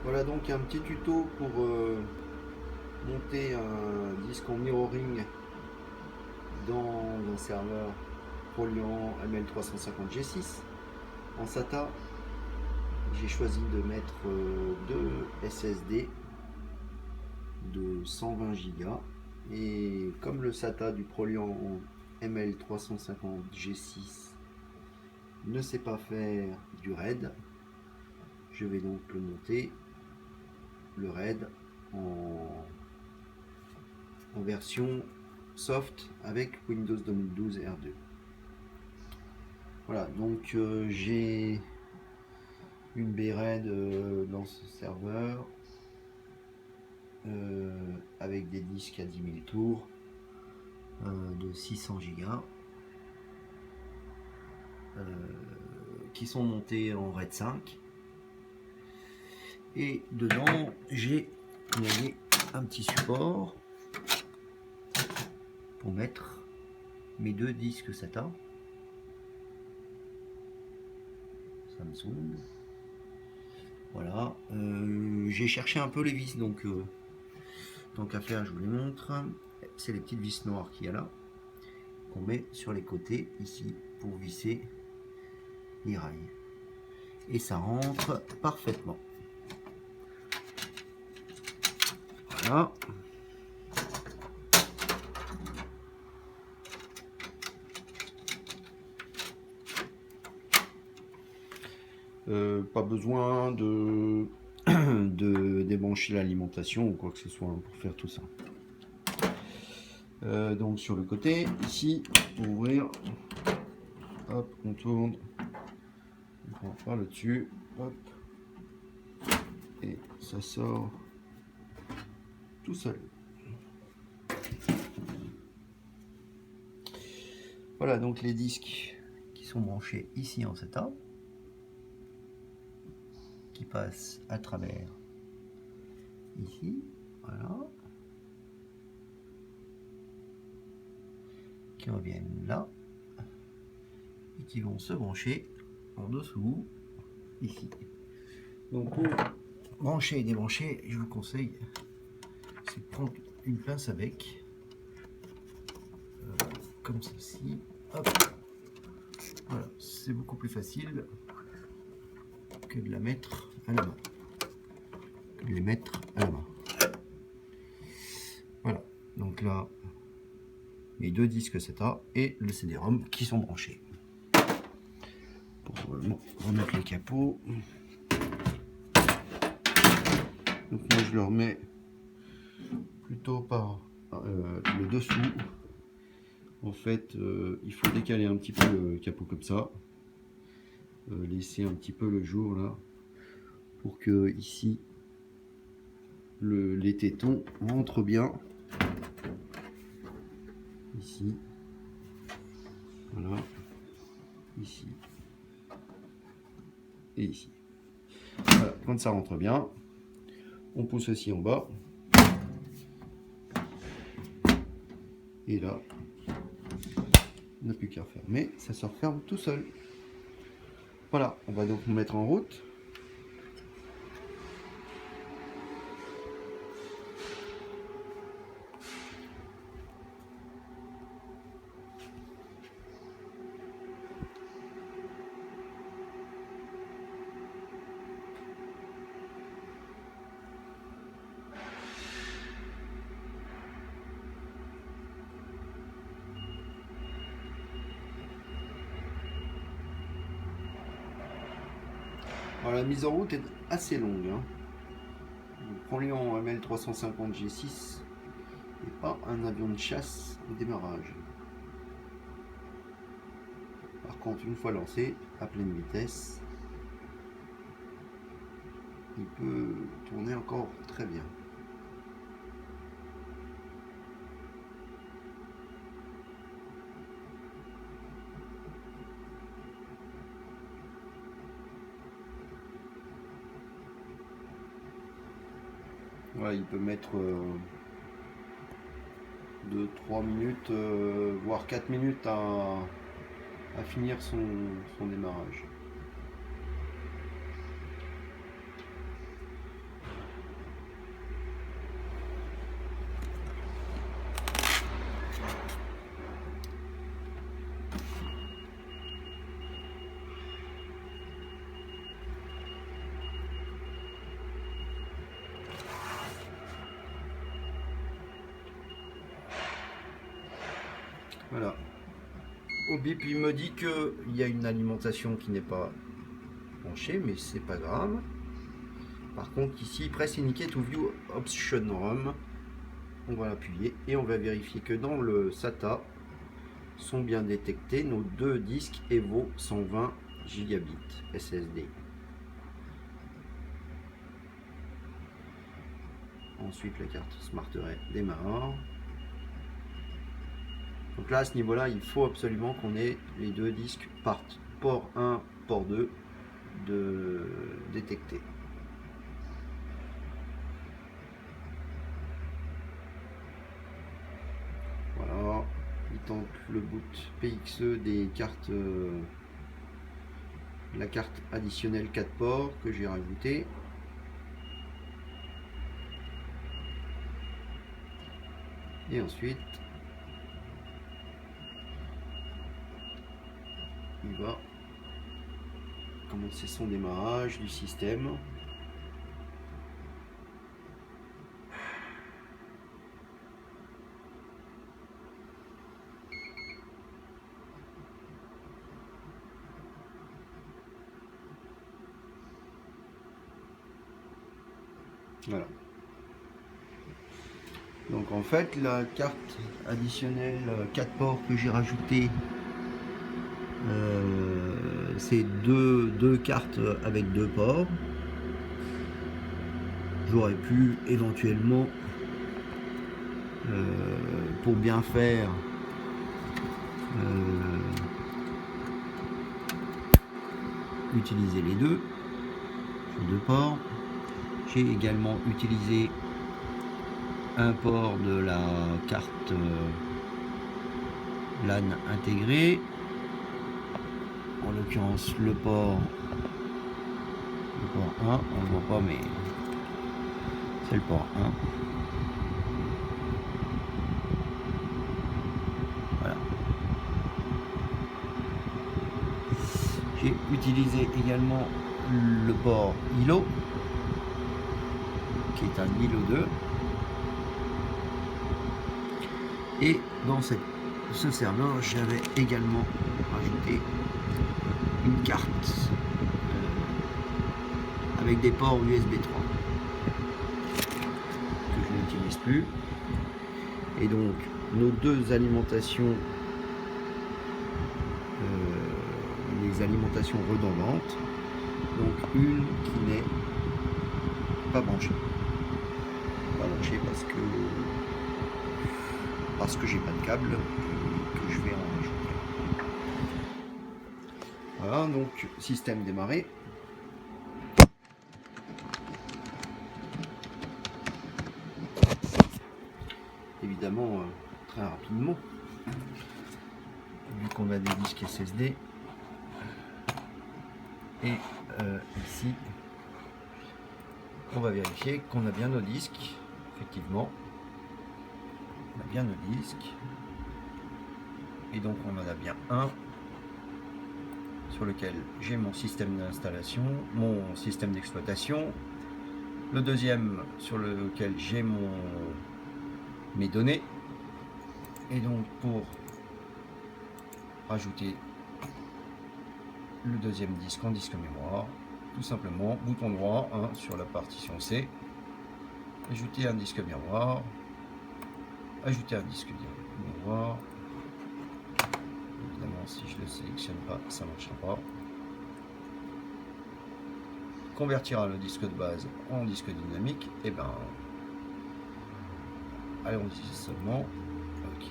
Voilà donc un petit tuto pour monter un disque en mirroring dans un serveur Proliant ML350G6 en SATA. J'ai choisi de mettre deux SSD de 120 Go et comme le SATA du Proliant ML350G6 ne sait pas faire du RAID, je vais donc le monter le RAID en version soft avec Windows 2012 R2. Voilà, donc j'ai une BRAID dans ce serveur avec des disques à 10 000 tours de 600 Go qui sont montés en RAID 5. Et dedans, j'ai un petit support pour mettre mes deux disques SATA Samsung. Voilà, j'ai cherché un peu les vis, donc tant qu'à faire, je vous les montre. C'est les petites vis noires qu'il y a là, qu'on met sur les côtés ici pour visser les rails. Et ça rentre parfaitement. Voilà. Pas besoin de débrancher l'alimentation ou quoi que ce soit pour faire tout ça. Donc sur le côté, ici, pour ouvrir, hop, on tourne, on prend par le dessus, hop, et ça sort tout seul. Voilà donc les disques qui sont branchés ici en SATA, qui passent à travers ici, voilà, qui reviennent là, et qui vont se brancher en dessous, ici. Donc pour brancher et débrancher, je vous conseille, c'est de prendre une pince à bec, comme ceci, hop, voilà, c'est beaucoup plus facile que de la mettre à la main, que de les mettre à la main. Voilà, donc là, mes deux disques SATA et le CD-ROM qui sont branchés. Pour remettre les capots, donc moi je le remets plutôt par le dessous. En fait, il faut décaler un petit peu le capot comme ça, laisser un petit peu le jour là, pour que ici les tétons rentrent bien. Ici, voilà, ici et ici. Voilà, quand ça rentre bien, on pousse aussi en bas. Et là, on n'a plus qu'à refermer, ça se referme tout seul. Voilà, on va donc nous mettre en route. Alors, la mise en route est assez longue. Le Proliant ML350G6 n'est pas un avion de chasse au démarrage. Par contre, une fois lancé à pleine vitesse, il peut tourner encore très bien. Voilà, il peut mettre 2-3 minutes, voire 4 minutes à finir son démarrage. Voilà. Au bip, il me dit qu'il y a une alimentation qui n'est pas branchée, mais c'est pas grave. Par contre, ici, press indicate to view option ROM. On va l'appuyer et on va vérifier que dans le SATA sont bien détectés nos deux disques Evo 120 gigabits SSD. Ensuite, la carte Smart Array démarre. Donc là, à ce niveau-là, il faut absolument qu'on ait les deux disques port 1, port 2 de détectés. Voilà, il tente le boot PXE des cartes, la carte additionnelle 4 ports que j'ai rajoutée. Et ensuite, il va commencer son démarrage du système. Voilà. Donc en fait, la carte additionnelle 4 ports que j'ai rajoutée, c'est deux cartes avec 2 ports. J'aurais pu éventuellement, pour bien faire, utiliser les deux sur 2 ports. J'ai également utilisé un port de la carte LAN intégrée, en l'occurrence le port 1, on ne le voit pas mais c'est le port 1. Voilà. J'ai utilisé également le port ILO, qui est un ILO 2. Et dans ce serveur, j'avais également rajouté une carte avec des ports USB 3 que je n'utilise plus. Et donc, nos deux alimentations, les alimentations redondantes, donc une qui n'est pas branchée. Pas branchée parce que j'ai pas de câble que je vais en rajouter. Voilà, donc système démarré. Évidemment, très rapidement, vu qu'on a des disques SSD. Et ici, on va vérifier qu'on a bien nos disques. Effectivement, on a bien nos disques. Et donc on en a bien un sur lequel j'ai mon système d'installation, mon système d'exploitation. Le deuxième sur lequel j'ai mes données. Et donc pour rajouter le deuxième disque en disque mémoire, tout simplement bouton droit sur la partition C, ajouter un disque mémoire, ajouter un disque mémoire. Évidemment, si je ne le sélectionne pas, ça ne marchera pas. Convertira le disque de base en disque dynamique. Et ben, allons-y seulement. Ok.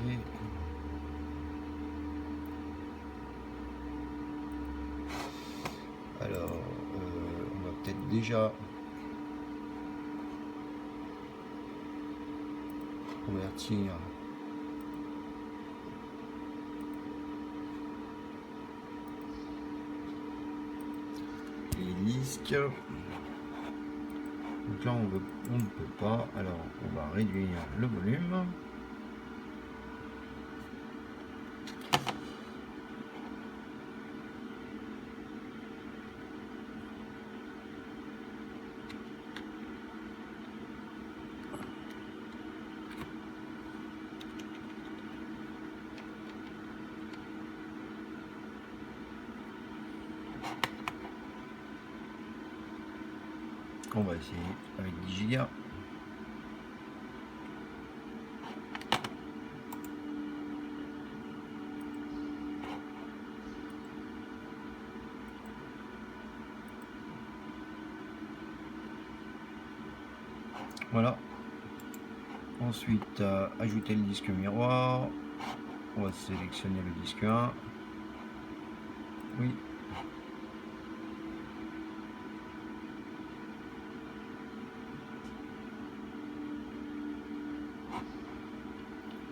Alors, on va peut-être déjà convertir les disques. Donc là, on ne peut pas. Alors, on va réduire le volume. On va essayer avec 10 Go. Voilà. Ensuite, ajouter le disque miroir. On va sélectionner le disque 1. Oui.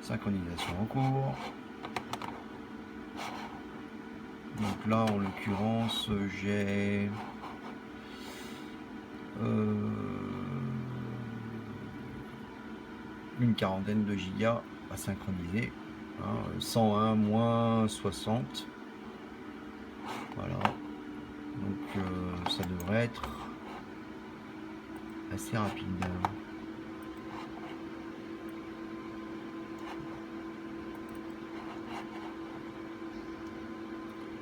Synchronisation en cours. Donc là, en l'occurrence, j'ai une quarantaine de gigas à synchroniser. 101 moins 60. Voilà. Donc ça devrait être assez rapide.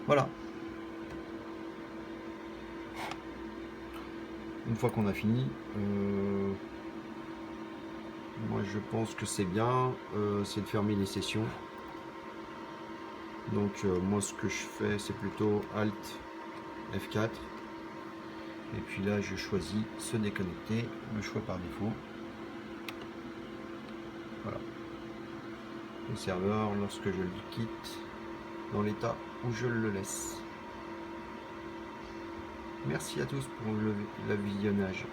Voilà. Une fois qu'on a fini, moi je pense que c'est bien, c'est de fermer les sessions. Donc moi ce que je fais c'est plutôt Alt F4. Et puis là je choisis se déconnecter, le choix par défaut. Voilà. Le serveur, lorsque je le quitte, dans l'état où je le laisse. Merci à tous pour le visionnage.